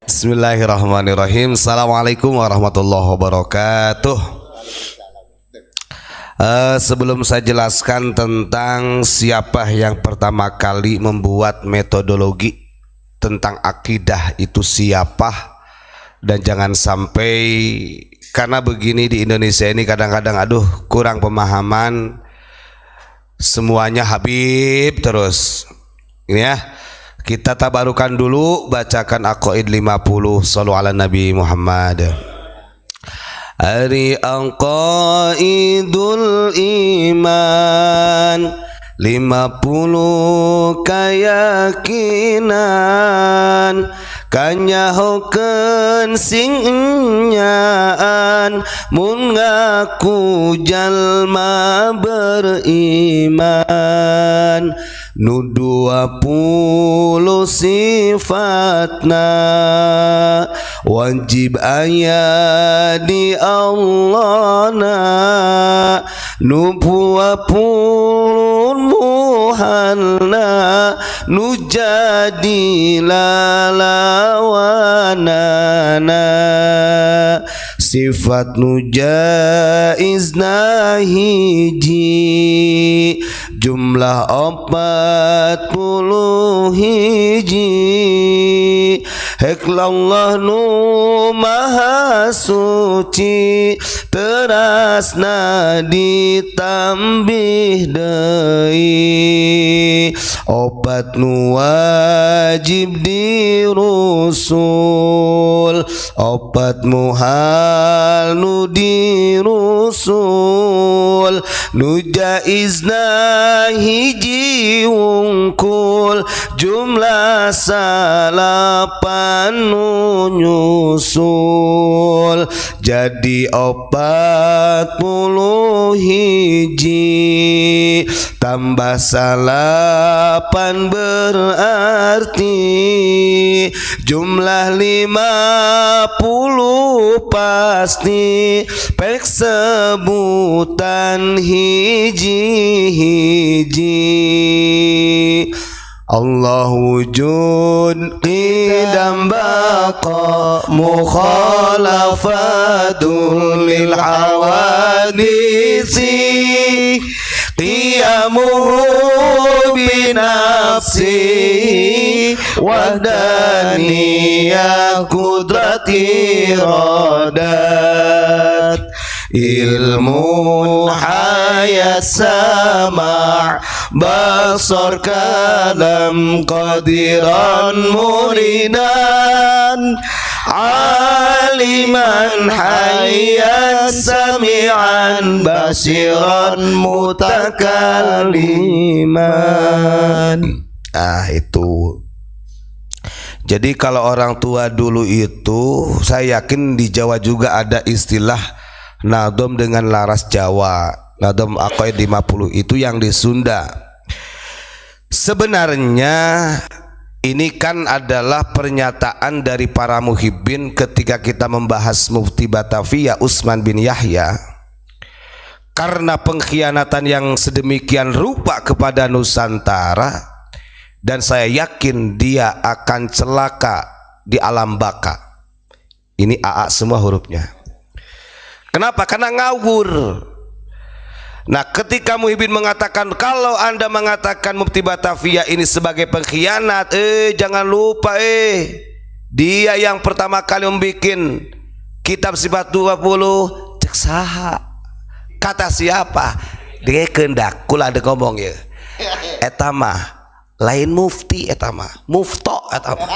Bismillahirrahmanirrahim. Assalamualaikum warahmatullahi wabarakatuh. Sebelum saya jelaskan tentang siapa yang pertama kali membuat metodologi tentang akidah itu siapa, dan jangan sampai karena begini di Indonesia ini kadang-kadang kurang pemahaman, semuanya Habib terus ini ya. Kita tabarukan dulu, bacakan Aqaid 50, Shallu ala Nabi Muhammad. Ari Aqaidul Iman 50 keyakinan kanyahokeun sing nyaan mun ngaku jalma beriman. Nu 20 sifatna wajib aya di Allahna, nu 20 muhalna nu jadi lalawanana. Sifat nu jaizna hiji, jumlah 40 hiji. Heklallah nu maha suci, terasna ditambih deui. Opat nu wajib dirusul, opat muhal nu dirusul. Nu jaizna hiji wungkul, jumlah salapan nu nyusul. Jadi 40 hiji tambah salapan berarti jumlah 50 pasti. Pek sebutan hiji-hiji. Allah wujud qidam baqa mukhalafatul lil hawadisi qiyamuhu binafsi wahdaniyah kudrati radat. Ilmun hayat sama' basar kalam qadiran muridan aliman hayat sami'an basiran mutakalliman. Itu. Jadi kalau orang tua dulu itu, saya yakin di Jawa juga ada istilah nadom dengan laras Jawa. Nadom Aqaid 50 itu yang di Sunda. Sebenarnya ini kan adalah pernyataan dari para muhibbin ketika kita membahas Mufti Batavia Utsman bin Yahya. Karena pengkhianatan yang sedemikian rupa kepada Nusantara, dan saya yakin dia akan celaka di alam baka. Ini AA semua hurufnya. Kenapa? Karena ngawur. Nah, ketika Muhyiddin mengatakan, kalau Anda mengatakan Mufti Batavia ini sebagai pengkhianat, jangan lupa dia yang pertama kali membuat kitab sifat 20. Cek saha? Kata siapa? Dia kendak kula ada ngomong ya. Eta mah lain mufti, eta mah mufto, eta mah.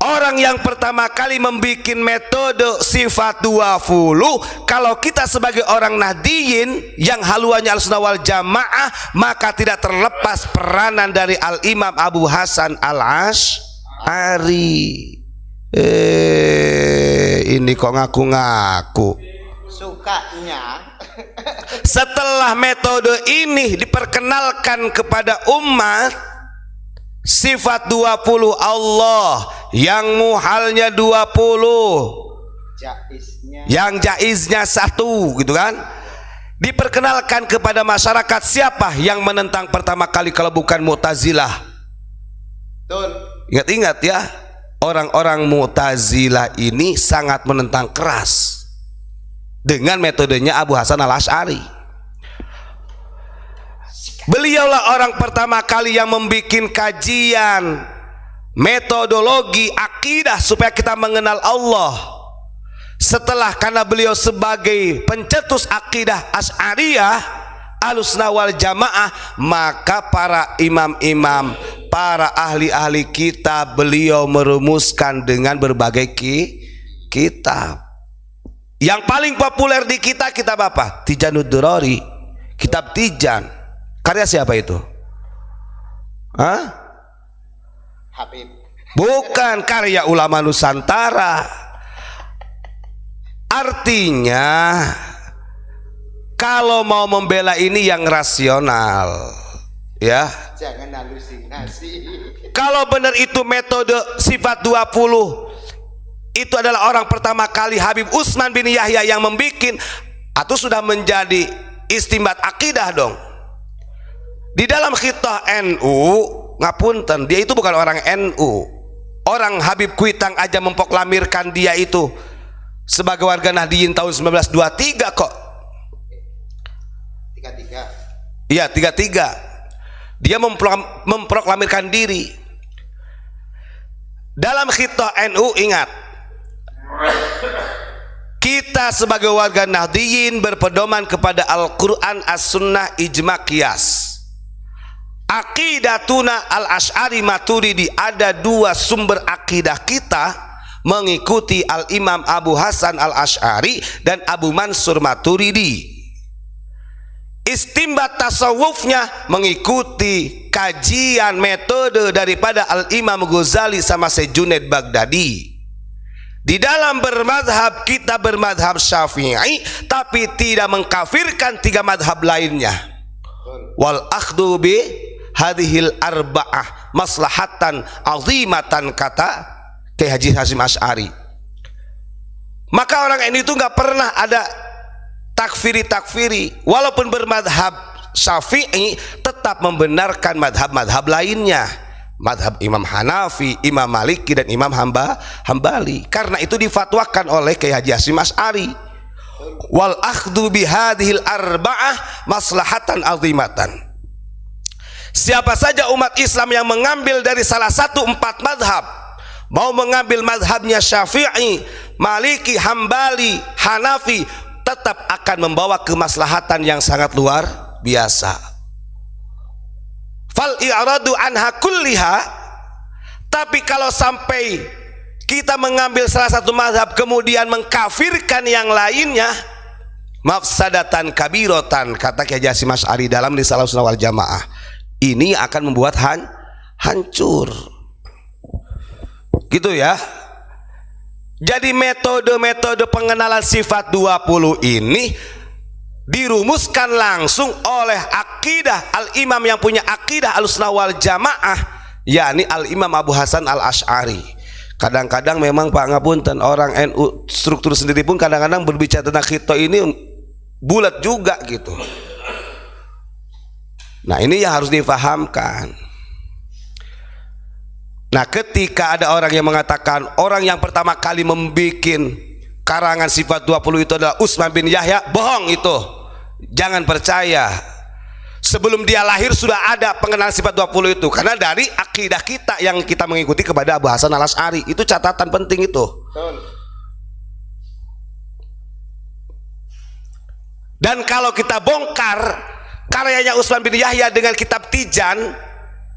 Orang yang pertama kali membuat metode sifat 20, kalau kita sebagai orang Nahdiyin yang haluannya Ahlussunnah wal Jamaah, maka tidak terlepas peranan dari Al-Imam Abu Hasan Al-Asy'ari. Ini kok ngaku-ngaku sukanya. Setelah metode ini diperkenalkan kepada umat, sifat 20 Allah yang muhalnya 20, Jaiznya. yang jaiznya 1 gitu kan. Diperkenalkan kepada masyarakat. Siapa yang menentang pertama kali kalau bukan Mu'tazilah? Betul. Ingat-ingat ya, orang-orang Mu'tazilah ini sangat menentang keras dengan metodenya Abu Hasan al-Asy'ari. Beliaulah orang pertama kali yang membuat kajian metodologi akidah supaya kita mengenal Allah. Setelah, karena beliau sebagai pencetus akidah Asy'ariyah Ahlussunnah wal Jamaah, maka para imam-imam, para ahli-ahli kitab beliau merumuskan dengan berbagai kitab. Yang paling populer di kita kitab apa? Tijanud Durari, kitab Tijan. Karya siapa itu? Hah? Habib. Bukan, karya ulama Nusantara. Artinya kalau mau membela ini yang rasional, ya. Jangan halusinasi. Kalau benar itu metode sifat 20, itu adalah orang pertama kali Habib Utsman bin Yahya yang membikin, atau sudah menjadi istimbat akidah dong. Di dalam khitah NU, ngapunten, dia itu bukan orang NU. Orang Habib Kuitang aja memproklamirkan dia itu sebagai warga Nahdliyin tahun 1923 kok. 33. Iya, 33. Dia memproklamirkan diri. Dalam khitah NU, ingat, kita sebagai warga Nahdliyin berpedoman kepada Al-Quran, As-Sunnah, Ijma' Qiyas. Aqidatuna al-Asy'ari Maturidi, ada dua sumber akidah kita mengikuti Al-Imam Abu Hasan al-Asy'ari dan Abu Mansur Maturidi. Istimbat tasawufnya mengikuti kajian metode daripada Al-Imam Ghazali sama Syekh Junaid Baghdadi. Di dalam bermadhab, kita bermadhab Syafi'i, tapi tidak mengkafirkan tiga madhab lainnya. Wal akhdu bi hadhil arba'ah maslahatan azimatan, kata Kiai Haji Hasyim Asy'ari. Maka orang ini itu nggak pernah ada takfiri, walaupun bermadhab Syafi'i tetap membenarkan madhab-madhab lainnya, madhab Imam Hanafi, Imam Maliki, dan Imam Hambali. Karena itu difatwakan oleh Kiai Haji Hasyim Asy'ari, wal akhdu bihadhil arba'ah maslahatan azimatan. Siapa saja umat Islam yang mengambil dari salah satu 4 madhab, mau mengambil madhabnya Syafi'i, Maliki, Hambali, Hanafi, tetap akan membawa kemaslahatan yang sangat luar biasa. Fal i'radu anha kulliha. Tapi kalau sampai kita mengambil salah satu mazhab kemudian mengkafirkan yang lainnya, mafsadatan kabiratan, kata Kiai Hasyim Asy'ari dalam Risalah Ahlussunnah wal Jamaah, ini akan membuat hancur. Gitu ya. Jadi metode-metode pengenalan sifat 20 ini dirumuskan langsung oleh akidah Al-Imam yang punya akidah Ahlussunnah wal Jamaah, yakni Al-Imam Abu Hasan al-Asy'ari. Kadang-kadang memang Pak ngapunten, orang NU struktur sendiri pun kadang-kadang berbicara tentang khitah ini bulat juga gitu. Nah, ini yang harus difahamkan. Nah, ketika ada orang yang mengatakan orang yang pertama kali membuat karangan sifat 20 itu adalah Utsman bin Yahya, bohong itu. Jangan percaya. Sebelum dia lahir sudah ada pengenalan sifat 20 itu, karena dari akidah kita yang kita mengikuti kepada Abu Hasan al-Asy'ari. Itu catatan penting itu. Dan kalau kita bongkar karyanya Utsman bin Yahya dengan kitab Tijan,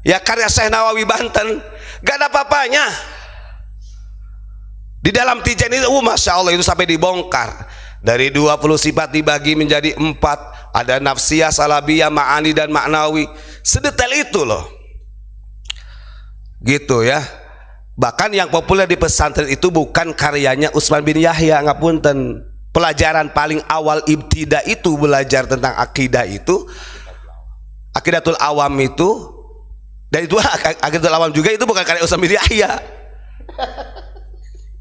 ya karya Syekh Nawawi Banten, gak ada apa-apanya. Di dalam Tijan itu, Masya Allah, itu sampai dibongkar. Dari 20 sifat dibagi menjadi 4. Ada nafsiyah, salabiyah, ma'ani, dan maknawi. Sedetail itu loh. Gitu ya. Bahkan yang populer di pesantren itu bukan karyanya Utsman bin Yahya, ngapunten. Pelajaran paling awal ibtida itu belajar tentang akidah itu, Aqidatul Awam itu, dan itu Aqidatul Awam juga itu bukan karya Utsman bin Yahya.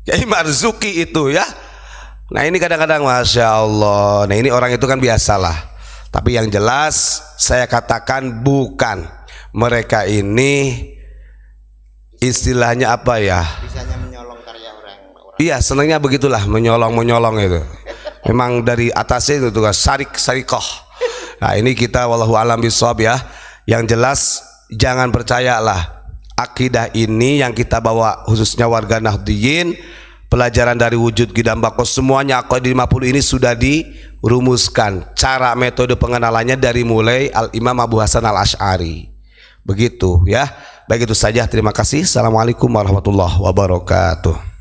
Kiai Marzuki itu ya. Nah, ini kadang-kadang Masya Allah. Nah, ini orang itu kan biasalah. Tapi yang jelas saya katakan bukan. Mereka ini istilahnya apa ya? Bisanya menyolong karya orang. Iya, senangnya begitulah, menyolong itu. Memang dari atasnya itu tuh sarikoh. Nah, ini kita wallahu alam bisawab ya. Yang jelas jangan percayalah akidah ini yang kita bawa khususnya warga Nahdliyin, pelajaran dari wujud Qidam Baqo semuanya Aqaidah 50 ini sudah dirumuskan. Cara metode pengenalannya dari mulai Al-Imam Abu Hasan Al-Asy'ari. Begitu ya. Baik, itu saja, terima kasih. Assalamualaikum warahmatullahi wabarakatuh.